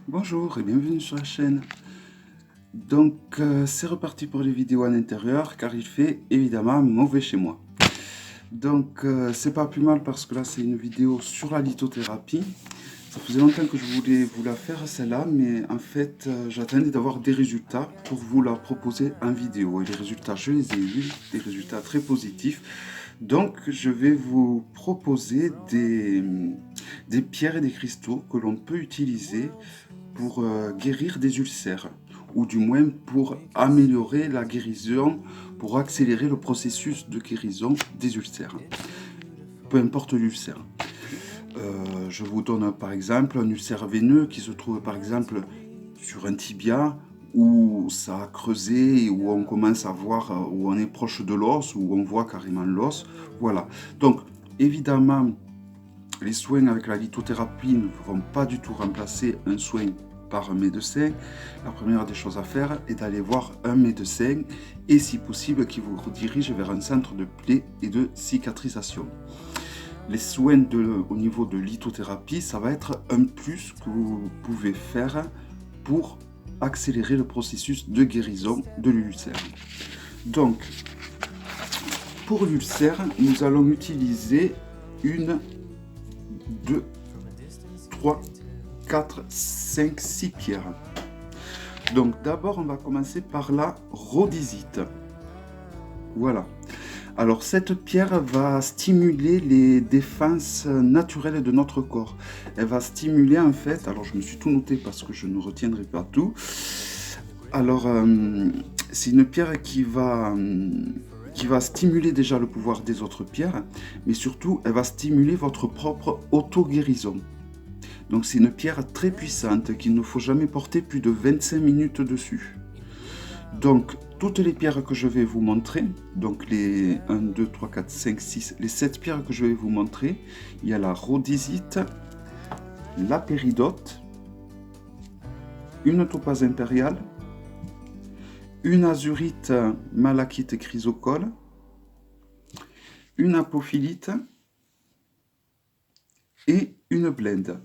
Bonjour et bienvenue sur la chaîne. C'est reparti pour les vidéos à l'intérieur car il fait évidemment mauvais chez moi. C'est pas plus mal parce que là c'est une vidéo sur la lithothérapie. Ça faisait longtemps que je voulais vous la faire celle-là, mais en fait j'attendais d'avoir des résultats pour vous la proposer en vidéo. Et les résultats, je les ai eus, des résultats très positifs. Donc je vais vous proposer des pierres et des cristaux que l'on peut utiliser pour guérir des ulcères, ou du moins pour améliorer la guérison, pour accélérer le processus de guérison des ulcères, peu importe l'ulcère. Je vous donne par exemple un ulcère veineux qui se trouve par exemple sur un tibia, où ça a creusé, où on commence à voir, où on est proche de l'os, où on voit carrément l'os. Voilà. Donc, évidemment, les soins avec la lithothérapie ne vont pas du tout remplacer un soin par un médecin. La première des choses à faire est d'aller voir un médecin et si possible qui vous redirige vers un centre de plaies et de cicatrisation. Les soins au niveau de lithothérapie, ça va être un plus que vous pouvez faire pour accélérer le processus de guérison de l'ulcère. Donc, pour l'ulcère, nous allons utiliser une, 2, 3, 4, 5, 6 pierres. Donc d'abord, on va commencer par la rhodysite. Voilà. Alors cette pierre va stimuler les défenses naturelles de notre corps. Elle va stimuler en fait, alors je me suis tout noté parce que je ne retiendrai pas tout. Alors c'est une pierre qui va stimuler déjà le pouvoir des autres pierres, mais surtout elle va stimuler votre propre auto-guérison. Donc c'est une pierre très puissante qu'il ne faut jamais porter plus de 25 minutes dessus. Donc toutes les pierres que je vais vous montrer, donc les 1, 2, 3, 4, 5, 6, les 7 pierres que je vais vous montrer, il y a la rhodysite, la péridote, une topaze impériale, une azurite malachite chrysocole, une apophilite et une blende.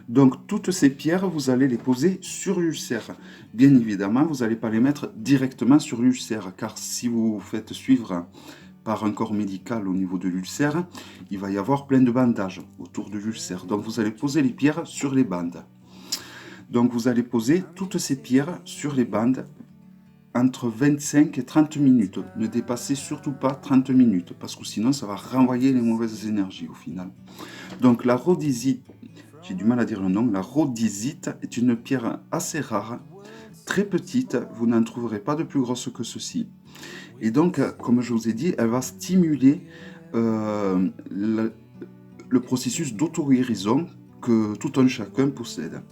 Donc toutes ces pierres, vous allez les poser sur l'ulcère. Bien évidemment, vous n'allez pas les mettre directement sur l'ulcère, car si vous vous faites suivre par un corps médical au niveau de l'ulcère, il va y avoir plein de bandages autour de l'ulcère. Donc vous allez poser les pierres sur les bandes. Donc vous allez poser toutes ces pierres sur les bandes entre 25 et 30 minutes. Ne dépassez surtout pas 30 minutes, parce que sinon ça va renvoyer les mauvaises énergies au final. Donc la rhodysite, j'ai du mal à dire le nom, la rhodysite est une pierre assez rare, très petite, vous n'en trouverez pas de plus grosse que ceci. Et donc, comme je vous ai dit, elle va stimuler le processus d'auto-guérison que tout un chacun possède.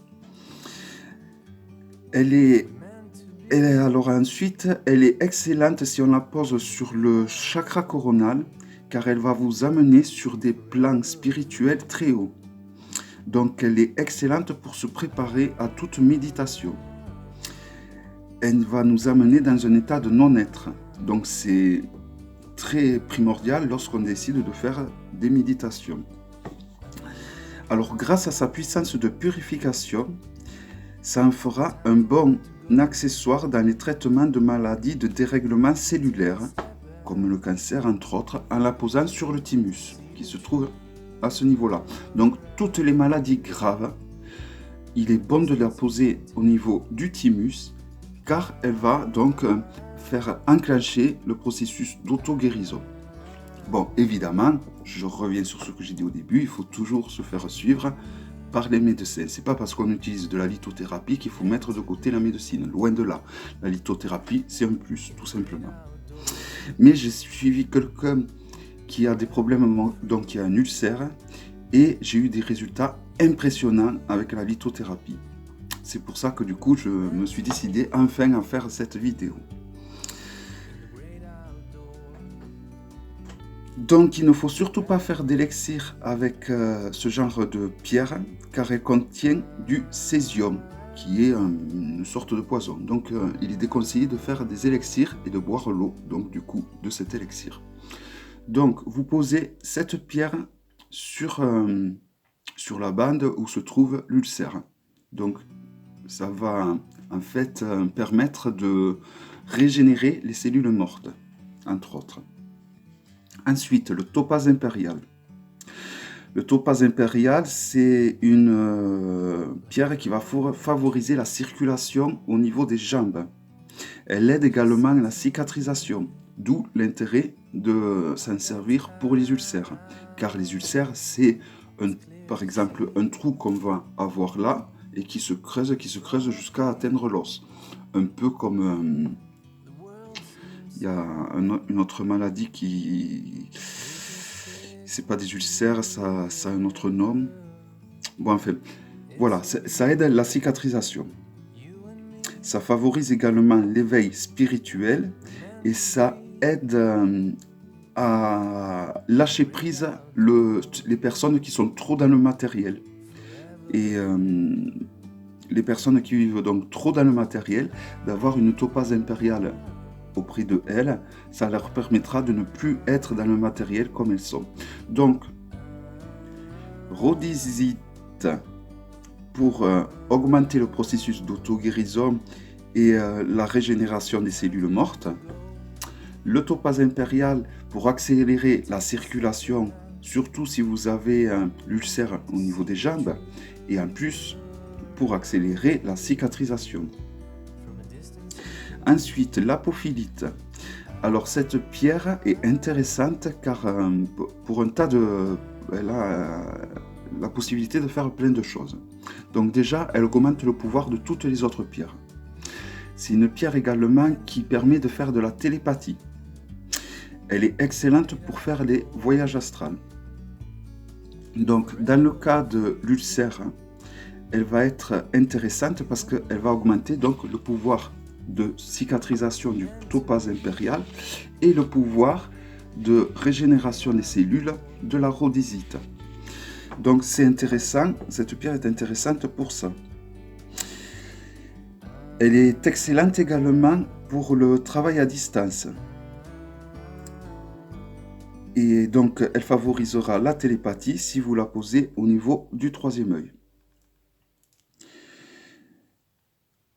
Alors ensuite, elle est excellente si on la pose sur le chakra coronal, car elle va vous amener sur des plans spirituels très hauts. Donc elle est excellente pour se préparer à toute méditation. Elle va nous amener dans un état de non-être. Donc c'est très primordial lorsqu'on décide de faire des méditations. Alors grâce à sa puissance de purification, ça en fera un bon accessoire dans les traitements de maladies de dérèglement cellulaire, comme le cancer entre autres, en la posant sur le thymus, qui se trouve à ce niveau-là. Donc toutes les maladies graves, il est bon de la poser au niveau du thymus, car elle va donc faire enclencher le processus d'auto-guérison. Bon, évidemment, je reviens sur ce que j'ai dit au début, il faut toujours se faire suivre par les médecins. C'est pas parce qu'on utilise de la lithothérapie qu'il faut mettre de côté la médecine, loin de là. La lithothérapie, c'est un plus, tout simplement. Mais j'ai suivi quelqu'un qui a des problèmes, donc qui a un ulcère, et j'ai eu des résultats impressionnants avec la lithothérapie. C'est pour ça que du coup, je me suis décidé enfin à faire cette vidéo. Donc il ne faut surtout pas faire d'élixir avec ce genre de pierre, car elle contient du césium, qui est une sorte de poison. Donc il est déconseillé de faire des élixirs et de boire l'eau, donc du coup, de cet élixir. Donc vous posez cette pierre sur la bande où se trouve l'ulcère. Donc ça va en fait permettre de régénérer les cellules mortes, entre autres. Ensuite, le topaze impérial. Le topaze impérial, c'est une pierre qui va favoriser la circulation au niveau des jambes. Elle aide également à la cicatrisation, d'où l'intérêt de s'en servir pour les ulcères. Car les ulcères, c'est par exemple un trou qu'on va avoir là et qui se creuse jusqu'à atteindre l'os. Un peu comme il y a une autre maladie qui... C'est pas des ulcères, ça a un autre nom. Bon, enfin, voilà, ça aide à la cicatrisation. Ça favorise également l'éveil spirituel et ça aide à lâcher prise les personnes qui sont trop dans le matériel. Et les personnes qui vivent donc trop dans le matériel, d'avoir une topaze impériale auprès de elles, ça leur permettra de ne plus être dans le matériel comme elles sont. Donc, rhodésite pour augmenter le processus d'auto-guérison et la régénération des cellules mortes. Le topaze impérial pour accélérer la circulation, surtout si vous avez l'ulcère au niveau des jambes, et en plus pour accélérer la cicatrisation. Ensuite, l'apophilite. Alors cette pierre est intéressante car pour un tas de... Elle a la possibilité de faire plein de choses. Donc déjà, elle augmente le pouvoir de toutes les autres pierres. C'est une pierre également qui permet de faire de la télépathie. Elle est excellente pour faire des voyages astrales. Donc dans le cas de l'ulcère, elle va être intéressante parce qu'elle va augmenter donc le pouvoir de cicatrisation du topaze impérial et le pouvoir de régénération des cellules de la rhodésite. Donc c'est intéressant, cette pierre est intéressante pour ça. Elle est excellente également pour le travail à distance. Et donc elle favorisera la télépathie si vous la posez au niveau du troisième œil.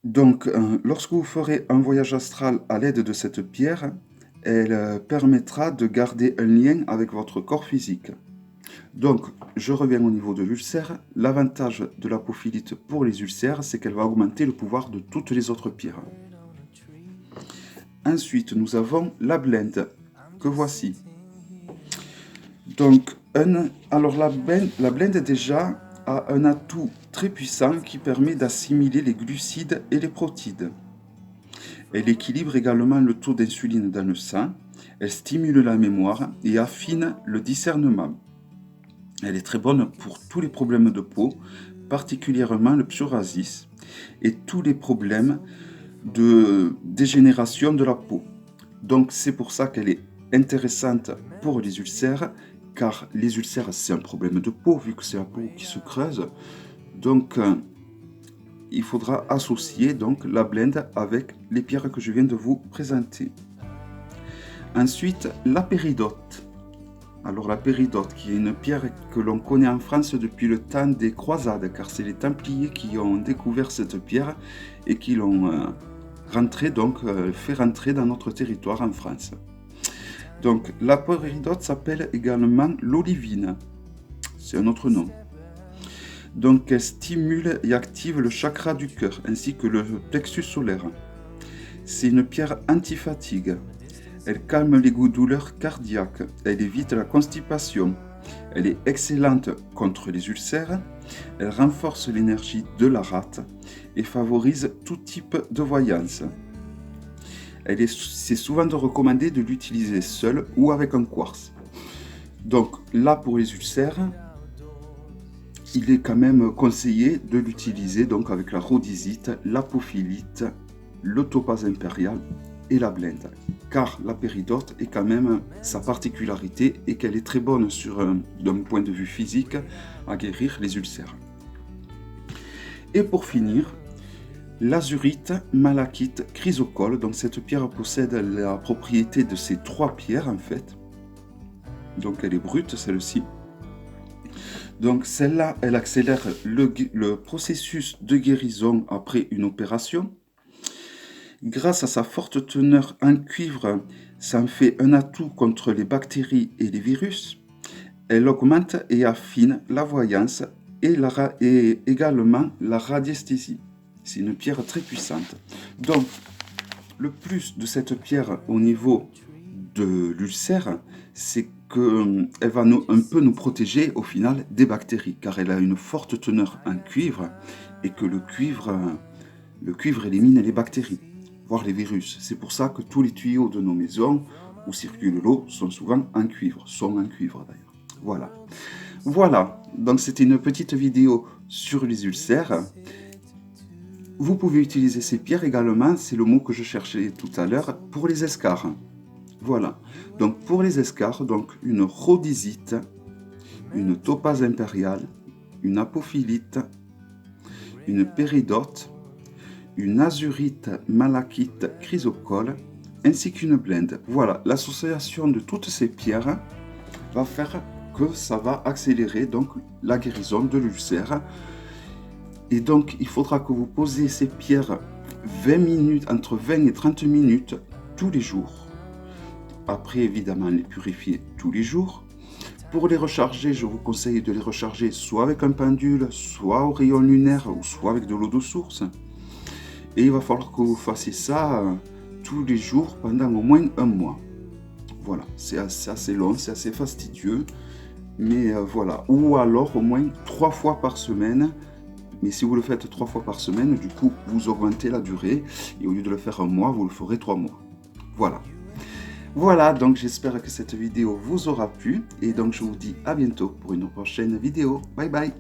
Donc, lorsque vous ferez un voyage astral à l'aide de cette pierre, elle permettra de garder un lien avec votre corps physique. Donc, je reviens au niveau de l'ulcère. L'avantage de l'apophilite pour les ulcères, c'est qu'elle va augmenter le pouvoir de toutes les autres pierres. Ensuite, nous avons la blende, que voici. Donc, la blende déjà a un atout très puissant qui permet d'assimiler les glucides et les protides. Elle équilibre également le taux d'insuline dans le sang, elle stimule la mémoire et affine le discernement. Elle est très bonne pour tous les problèmes de peau, particulièrement le psoriasis et tous les problèmes de dégénération de la peau. Donc c'est pour ça qu'elle est intéressante pour les ulcères, car les ulcères c'est un problème de peau vu que c'est la peau qui se creuse. Donc il faudra associer donc la blende avec les pierres que je viens de vous présenter. Ensuite, la péridote. Alors la péridote, qui est une pierre que l'on connaît en France depuis le temps des croisades, car c'est les Templiers qui ont découvert cette pierre et qui l'ont fait rentrer dans notre territoire en France. Donc la péridote s'appelle également l'olivine, c'est un autre nom. Donc elle stimule et active le chakra du cœur ainsi que le plexus solaire. C'est une pierre anti-fatigue. Elle calme les douleurs cardiaques, elle évite la constipation, elle est excellente contre les ulcères, elle renforce l'énergie de la rate et favorise tout type de voyance. C'est souvent recommandé de l'utiliser seul ou avec un quartz. Donc là pour les ulcères, il est quand même conseillé de l'utiliser donc avec la rhodésite, l'apophilite, le topaze impérial et la blende. Car la péridote est quand même sa particularité et qu'elle est très bonne d'un point de vue physique à guérir les ulcères. Et pour finir, l'azurite, malachite, chrysocole. Donc cette pierre possède la propriété de ces trois pierres en fait. Donc elle est brute celle-ci. Donc celle-là, elle accélère le processus de guérison après une opération. Grâce à sa forte teneur en cuivre, ça en fait un atout contre les bactéries et les virus. Elle augmente et affine la voyance et également la radiesthésie. C'est une pierre très puissante. Donc, le plus de cette pierre au niveau de l'ulcère, c'est qu'elle va un peu nous protéger au final des bactéries, car elle a une forte teneur en cuivre et que le cuivre élimine les bactéries, voire les virus. C'est pour ça que tous les tuyaux de nos maisons où circule l'eau sont souvent en cuivre, d'ailleurs. Voilà. Voilà, donc c'était une petite vidéo sur les ulcères. Vous pouvez utiliser ces pierres également, c'est le mot que je cherchais tout à l'heure, pour les escarres. Voilà, donc pour les escarres, donc une rhodysite, une topaze impériale, une apophilite, une péridote, une azurite malachite chrysocole, ainsi qu'une blende. Voilà, l'association de toutes ces pierres va faire que ça va accélérer donc la guérison de l'ulcère. Et donc, il faudra que vous posiez ces pierres 20 minutes, entre 20 et 30 minutes tous les jours. Après, évidemment, les purifier tous les jours. Pour les recharger, je vous conseille de les recharger soit avec un pendule, soit au rayon lunaire, ou soit avec de l'eau de source. Et il va falloir que vous fassiez ça tous les jours pendant au moins un mois. Voilà, c'est assez long, c'est assez fastidieux. Mais voilà, ou alors au moins 3 fois par semaine. Mais si vous le faites 3 fois par semaine, du coup, vous augmentez la durée. Et au lieu de le faire un mois, vous le ferez 3 mois. Voilà. Voilà, donc j'espère que cette vidéo vous aura plu. Et donc je vous dis à bientôt pour une prochaine vidéo. Bye bye.